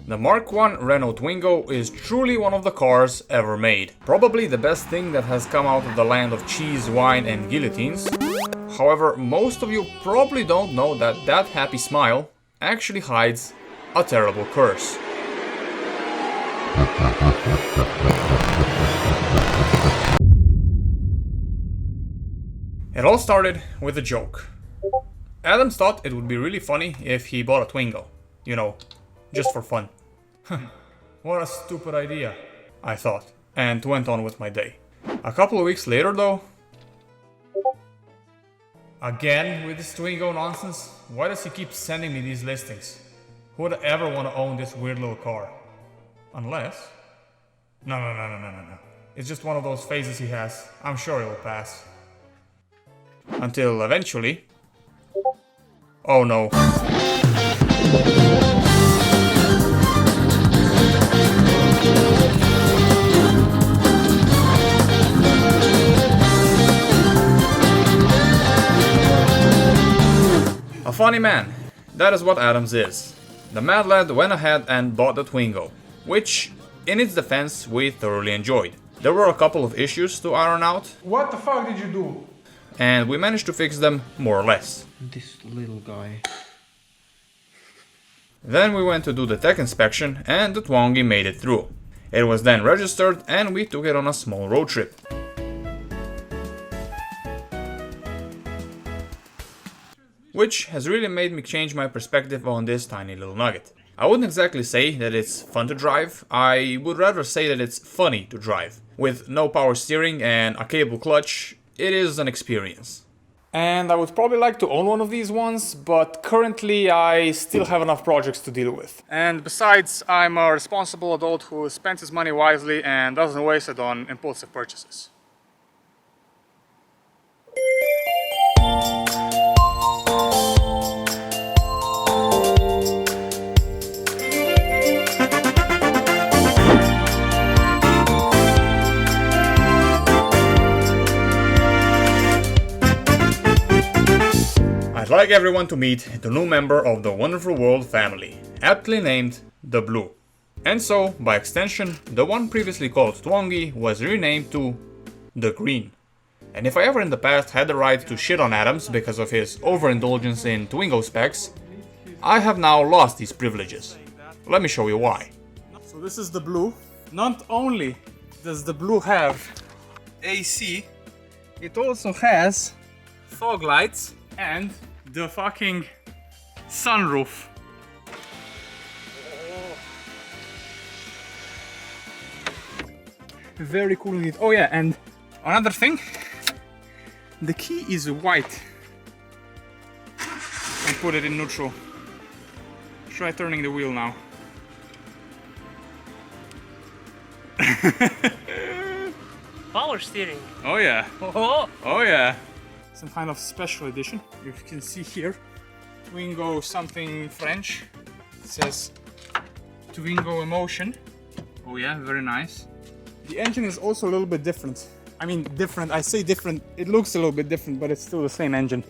The Mark I Renault Twingo is truly one of the cars ever made. Probably the best thing that has come out of the land of cheese, wine and guillotines. However, most of you probably don't know that that happy smile actually hides a terrible curse. It all started with a joke. Adams thought it would be really funny if he bought a Twingo. You know, just for fun. What a stupid idea, I thought, and went on with my day. A couple of weeks later though... Again with this Twingo nonsense? Why does he keep sending me these listings? Who would ever want to own this weird little car? Unless... No. It's just one of those phases he has. I'm sure it will pass. Until eventually... Oh no. A funny man. That is what Adams is. The mad lad went ahead and bought the Twingo, which, in its defense, we thoroughly enjoyed. There were a couple of issues to iron out. What the fuck did you do? And we managed to fix them more or less. This little guy. Then we went to do the tech inspection and the twongi made it through. It was then registered and we took it on a small road trip. Which has really made me change my perspective on this tiny little nugget. I wouldn't exactly say that it's fun to drive, I would rather say that it's funny to drive. With no power steering and a cable clutch, it is an experience. And I would probably like to own one of these ones, but currently I still have enough projects to deal with. And besides, I'm a responsible adult who spends his money wisely and doesn't waste it on impulsive purchases. I'd like everyone to meet the new member of the Wonderful World family, aptly named the Blue. And so, by extension, the one previously called Twongi was renamed to the Green. And if I ever in the past had the right to shit on Adams because of his overindulgence in Twingo specs, I have now lost these privileges. Let me show you why. So this is the Blue. Not only does the Blue have AC, it also has fog lights and the fucking sunroof. Very cool indeed. Oh yeah, and another thing, the key is white. And put it in neutral. Try turning the wheel now. Power steering. Oh yeah. Oh. Oh yeah. Some kind of special edition. You can see here, Twingo something French. It says Twingo Emotion. Oh yeah, very nice. The engine is also a little bit different. I mean different, I say different, it looks a little bit different, but it's still the same engine.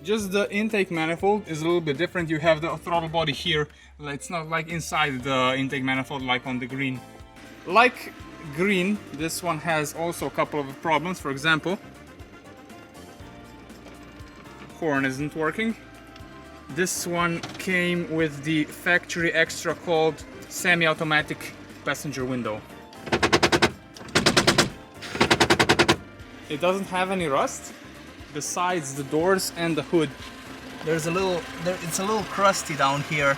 Just the intake manifold is a little bit different. You have the throttle body here. It's not like inside the intake manifold like on the Green. Like Green, this one has also a couple of problems. For example, horn isn't working. This one came with the factory extra called semi-automatic passenger window. It doesn't have any rust besides the doors and the hood. It's a little crusty down here.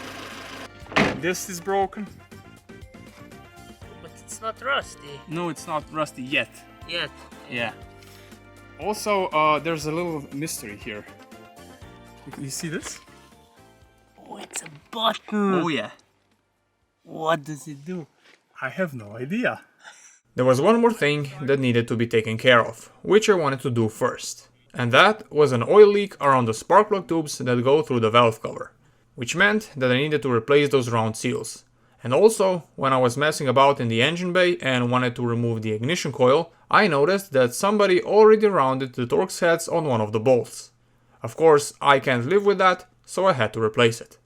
This is broken. But it's not rusty. No, it's not rusty yet. Yet. Yeah. Also, there's a little mystery here. You see this? Oh, it's a button. Oh yeah. What does it do? I have no idea. There was one more thing that needed to be taken care of, which I wanted to do first. And that was an oil leak around the spark plug tubes that go through the valve cover. Which meant that I needed to replace those round seals. And also, when I was messing about in the engine bay and wanted to remove the ignition coil, I noticed that somebody already rounded the Torx heads on one of the bolts. Of course, I can't live with that, so I had to replace it.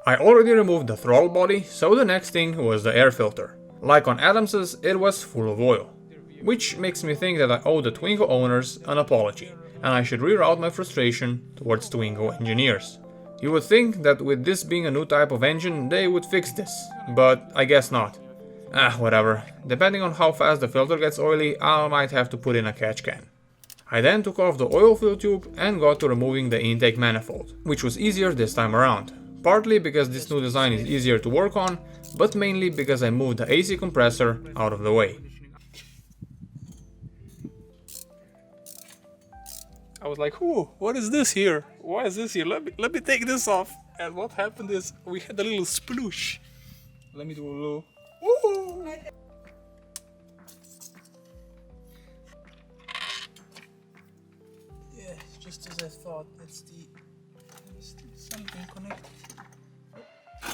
I already removed the throttle body, so the next thing was the air filter. Like on Adams's, it was full of oil. Which makes me think that I owe the Twingo owners an apology, and I should reroute my frustration towards Twingo engineers. You would think that with this being a new type of engine, they would fix this, but I guess not. Whatever. Depending on how fast the filter gets oily, I might have to put in a catch can. I then took off the oil fill tube and got to removing the intake manifold, which was easier this time around. Partly because this new design is easier to work on, but mainly because I moved the AC compressor out of the way. I was like, "Ooh, what is this here? Why is this here? Let me take this off." And what happened is we had a little sploosh. Let me do a little. Ooh. Yeah, just as I thought. It's something connected.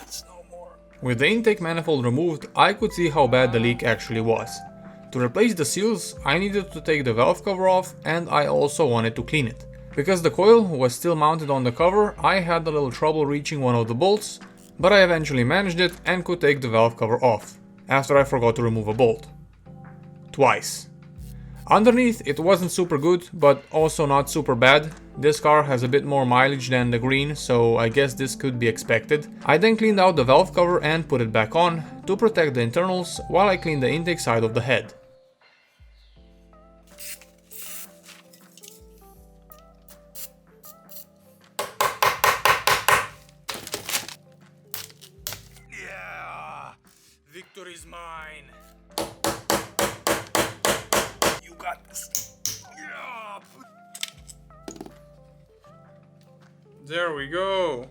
It's no more. With the intake manifold removed, I could see how bad the leak actually was. To replace the seals, I needed to take the valve cover off, and I also wanted to clean it. Because the coil was still mounted on the cover, I had a little trouble reaching one of the bolts, but I eventually managed it and could take the valve cover off, after I forgot to remove a bolt. Twice. Underneath it wasn't super good, but also not super bad. This car has a bit more mileage than the green, so I guess this could be expected. I then cleaned out the valve cover and put it back on, to protect the internals, while I cleaned the intake side of the head. Yeah, victory is mine. You got this. Yeah. There we go.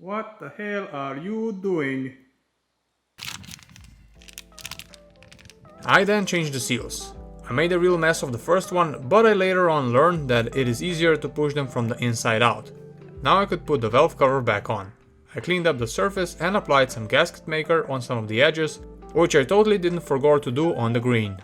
What the hell are you doing? I then changed the seals. I made a real mess of the first one, but I later on learned that it is easier to push them from the inside out. Now I could put the valve cover back on. I cleaned up the surface and applied some gasket maker on some of the edges, which I totally didn't forget to do on the green.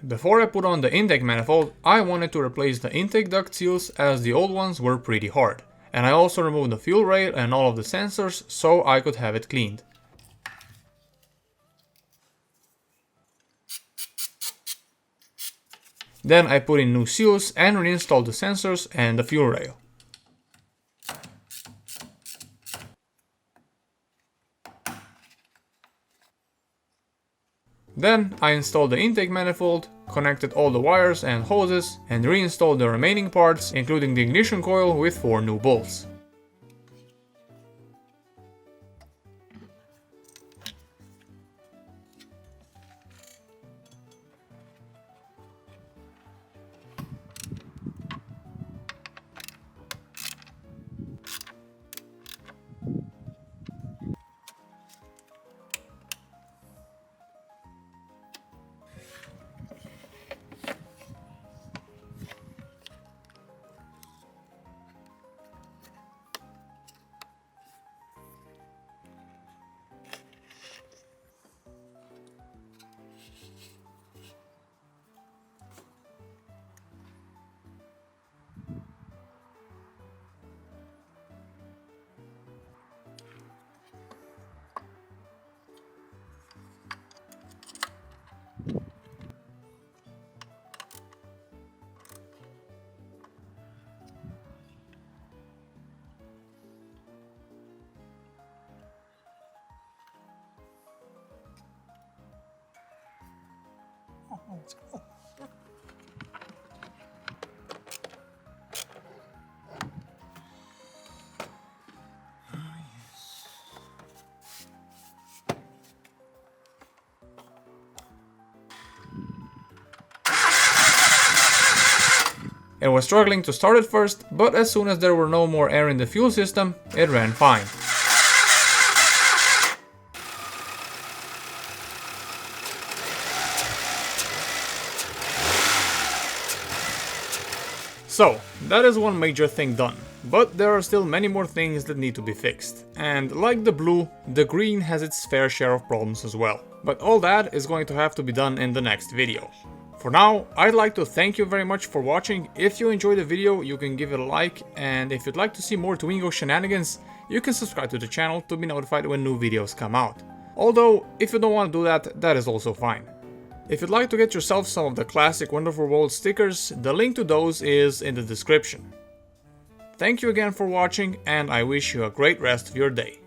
Before I put on the intake manifold, I wanted to replace the intake duct seals as the old ones were pretty hard. And I also removed the fuel rail and all of the sensors so I could have it cleaned. Then I put in new seals and reinstalled the sensors and the fuel rail. Then I installed the intake manifold, connected all the wires and hoses, and reinstalled the remaining parts, including the ignition coil with 4 new bolts. Oh, let's go. It was struggling to start at first, but as soon as there were no more air in the fuel system, it ran fine. So, that is one major thing done, but there are still many more things that need to be fixed. And like the blue, the green has its fair share of problems as well. But all that is going to have to be done in the next video. For now, I'd like to thank you very much for watching. If you enjoyed the video, you can give it a like, and if you'd like to see more Twingo shenanigans, you can subscribe to the channel to be notified when new videos come out. Although, if you don't want to do that, that is also fine. If you'd like to get yourself some of the classic Wonderful World stickers, the link to those is in the description. Thank you again for watching, and I wish you a great rest of your day.